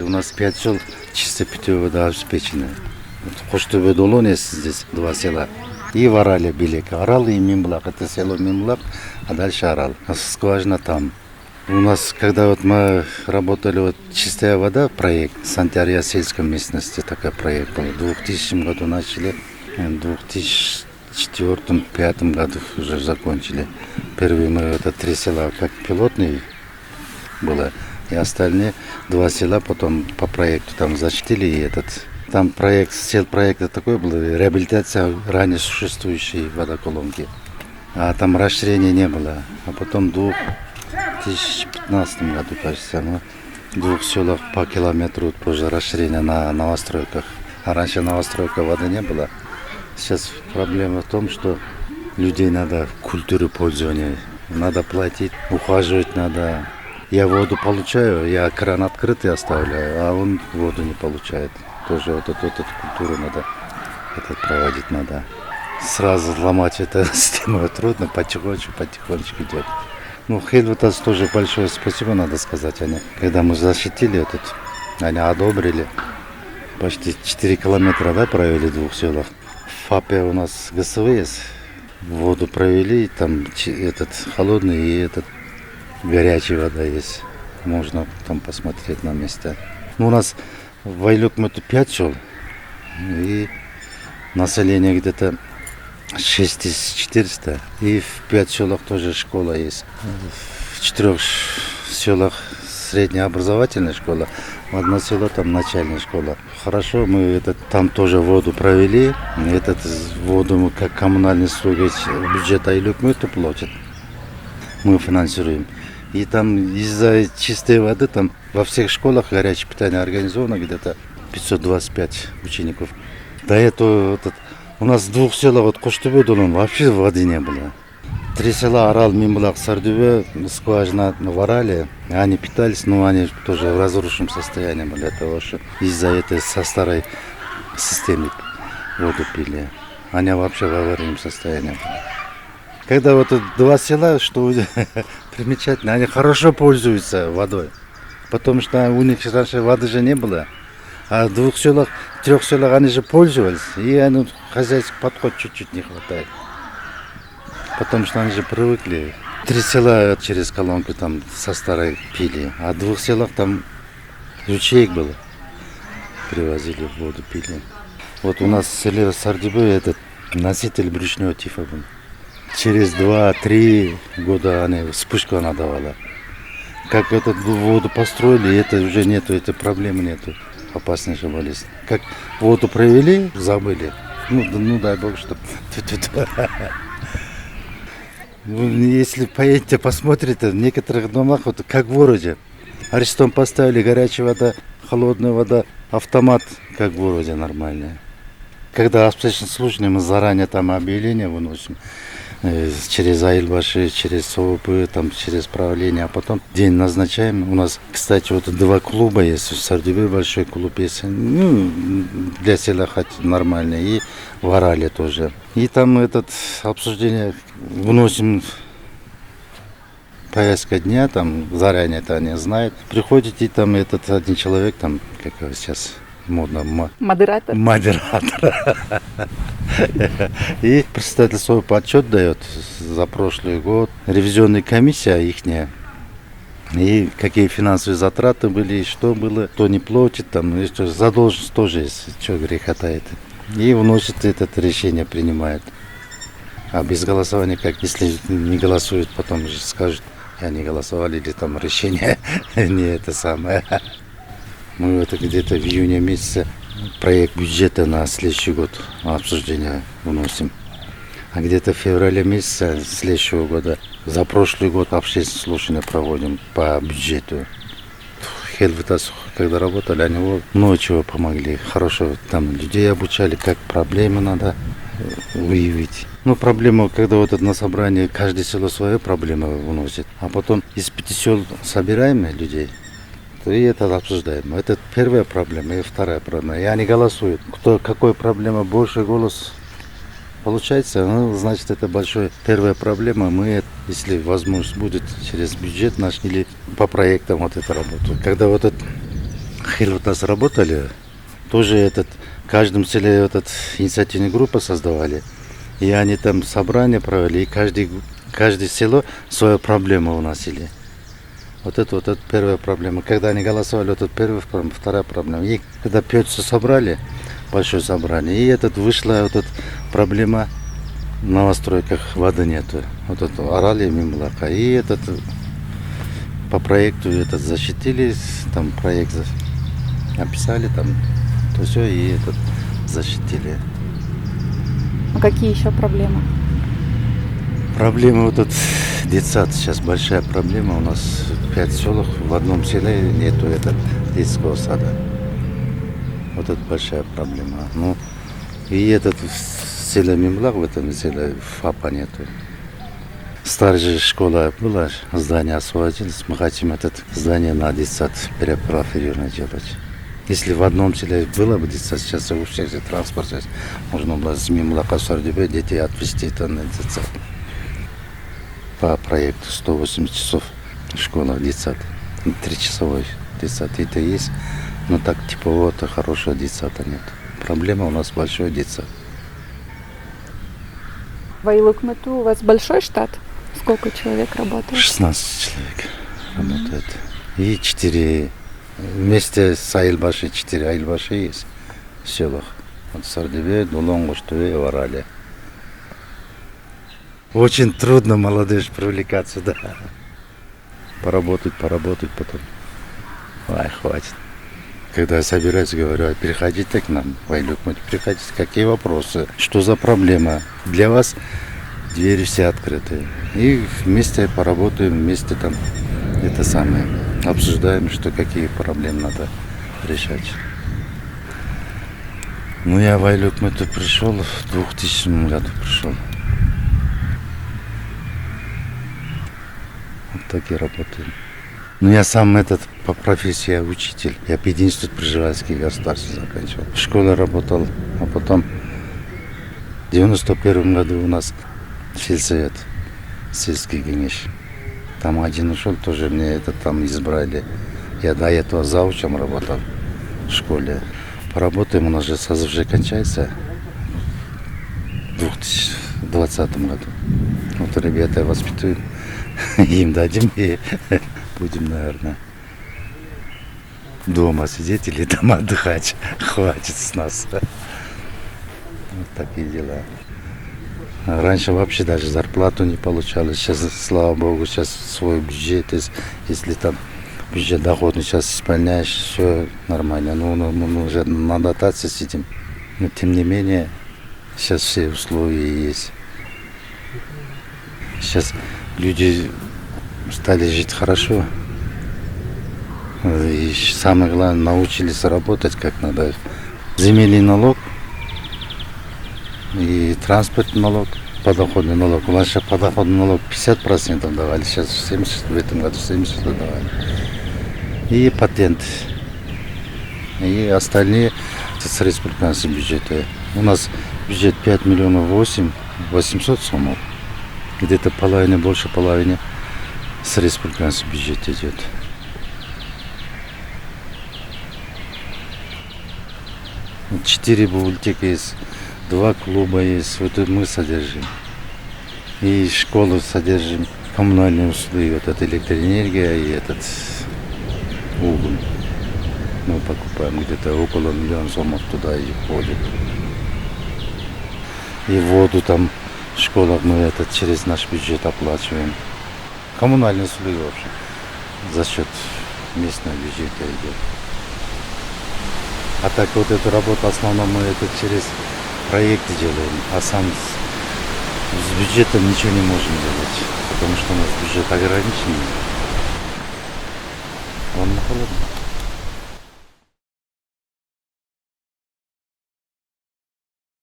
У нас 5 сел чисто питьевой водой обеспечены. Коштубе Долония здесь 2 села. И в Орале Белек. Орал и Мимблак. Это село Мимблак, а дальше Орал. Скважина там. У нас, когда вот мы работали, вот чистая вода, проект, санитария сельской местности, такой проект был. В 2000 году начали, в 2004-2005 году уже закончили. Первые мы это 3 села как пилотный было, и остальные 2 села потом по проекту там защитили, и этот там проект, сел проекта такой был, реабилитация ранее существующей водоколонки. А там расширения не было. А потом в 2015 году, кажется, в 2 селах по километру позже расширение на новостройках. А раньше новостройка воды не было. Сейчас проблема в том, что людей надо в культуре пользования. Надо платить, ухаживать надо. Я воду получаю, я кран открытый оставляю, а он воду не получает. Тоже вот эту культуру надо проводить надо. Сразу ломать эту систему трудно, потихонечку идет. Ну, Хельватас тоже большое спасибо, надо сказать. Когда мы защитили они одобрили. Почти 4 километра, да, провели в 2 селах. В ФАПе у нас ГСВС. Воду провели, там холодный и горячая вода есть. Можно там посмотреть на месте. Ну, у нас в Айлюкмете 5 сел. И население где-то 6400. И в 5 селах тоже школа есть. В 4 селах среднеобразовательная школа. В 1 село там начальная школа. Хорошо, мы там тоже воду провели. Воду мы как коммунальные услуги бюджет Айлюкмета платит. Мы финансируем. И там из-за чистой воды там во всех школах горячее питание организовано, где-то 525 учеников. До этого у нас в 2 селах, Коштубе Долон, вообще воды не было. 3 села Орал, Мимблак, Сардюбе, скважина в Орале. Они питались, но они тоже в разрушенном состоянии были. Из-за этой со старой системы воду пили. Они вообще в аварийном состоянии. Когда 2 села, что примечательно, они хорошо пользуются водой. Потому что у них раньше воды же не было. А в 2 селах, 3 селах они же пользовались. И хозяйский подход чуть-чуть не хватает. Потому что они же привыкли. 3 села через колонку там со старой пили. А в 2 селах там ручеек было. Привозили воду, пили. Вот у нас в селе Сардюбе носитель брюшного тифа был. Через 2-3 года вспышку она давала. Как воду построили, уже нету, этой проблемы нету. Опаснейшая болезнь. Как воду провели, забыли. Ну дай бог, чтобы... Если поедете, посмотрите, в некоторых домах, как в городе. Аристом поставили, горячая вода, холодная вода, автомат, как в городе, нормальная. Когда обстоятельства сложные, мы заранее там объявления выносим. Через Айлбаши, через СОПы, через правление, а потом день назначаем. У нас, кстати, 2 клуба есть, в Сардюбе большой клуб есть, для села хоть нормальный, и в Орале тоже. И там обсуждение выносим повестка дня, там заранее это они знают. Приходите, и там один человек, там, как сейчас модно, Модератор. И председатель свой подсчет дает за прошлый год. Ревизионная комиссия ихняя. И какие финансовые затраты были, и что было, кто не платит, там, и что, задолженность тоже есть, что грехотает. И вносит решение, принимает. А без голосования, как если не голосуют, потом же скажут, я не голосовали, или там решение не это самое. Мы где-то в июне месяце проект бюджета на следующий год обсуждения выносим. А где-то в феврале месяце следующего года, за прошлый год общественные слушания проводим по бюджету. Хельватас, когда работали, они много чего помогли. Хорошо, там людей обучали, как проблемы надо выявить. Проблема, когда на собрании каждое село свою проблему выносит, а потом из 5 сел собираем людей. И это обсуждаем. Это первая проблема и вторая проблема. И они голосуют. Какой проблема больше голос получается, значит, это большая первая проблема. Мы, если возможность будет, через бюджет наш или по проектам это работу. Когда Хилватас работали, тоже в каждом селе инициативную группу создавали. И они там собрания провели, и каждое село свою проблему уносили. Вот это первая проблема. Когда они голосовали, вот это первая проблема, вторая проблема. И когда пьется собрали, большое собрание, и вышла проблема в новостройках, воды нету. Вот это орали Мимлака. И по проекту защитили, там проект написали, там то все, и защитили. А какие еще проблемы? Проблема детсад сейчас большая проблема. У нас 5 селах, в одном селе нету детского сада. Вот это большая проблема. Ну, и в селе Мимлак, в этом селе ФАПа нету. Старая школа была, здание освободилось. Мы хотим здание на детсад перепрофилировать делать. Если в одном селе было бы детсад, сейчас у всех транспорт есть. Можно было с Мимлака в Сардебе детей отвезти на детсад. По проекту 180 часов школа детсад. 3-часовой детсад это есть, но так типового-то хорошего детсада нет. Проблема у нас большой детсад. В Айлык-Мету у вас большой штат? Сколько человек работает? 16 человек работает. И 4 вместе с Айлбаши, 4 Айлбаши есть в селах. Вот Сардебе, Дулон, Гоштове и Варале. Очень трудно молодежь привлекать сюда. Поработать потом. Ай, хватит. Когда я собираюсь, говорю, переходите к нам в Айлык-Мету, приходите. Какие вопросы? Что за проблема? Для вас двери все открыты. И вместе поработаем, вместе обсуждаем, какие проблемы надо решать. Ну, я в Айлык-Мету пришел, в 2000 году пришел. Вот так и работаю. Ну, я сам по профессии учитель. Я пединститут Приживальский государство заканчивал. В школе работал, а потом в 91 году у нас сельсовет, сельский генеш. Там один ушел, тоже мне там избрали. Я до этого заучем работал в школе. Поработаем, у нас же созыв уже кончается в 2020 году. Вот ребята воспитываем, им дадим и будем, наверное, дома сидеть или там отдыхать. Хватит с нас. Вот такие дела. Раньше вообще даже зарплату не получалось. Сейчас, слава богу, сейчас свой бюджет есть. Если там бюджет доходный сейчас исполняешь, все нормально. Ну, мы уже на дотации сидим. Но тем не менее, сейчас все условия есть. Сейчас люди стали жить хорошо. И самое главное, научились работать как надо. Земельный налог и транспортный налог, подоходный налог. Раньше подоходный налог 50% давали, сейчас 70%, в этом году 70% давали. И патент. И остальные с республиканского бюджета. У нас бюджет 5 миллионов 800 сомов. Где-то половина, больше половины с республиканского бюджета идет. Четыре библиотеки есть, 2 клуба есть, вот это мы содержим. И школу содержим, коммунальные услуги, электроэнергия и уголь. Мы покупаем где-то около 1 миллиона сомов туда и ходит. И воду там в школах мы через наш бюджет оплачиваем. Коммунальные услуги вообще за счет местного бюджета идет. А так эту работу в основном мы через проекты делаем, а сам с бюджетом ничего не можем делать, потому что у нас бюджет ограниченный. Он холодный.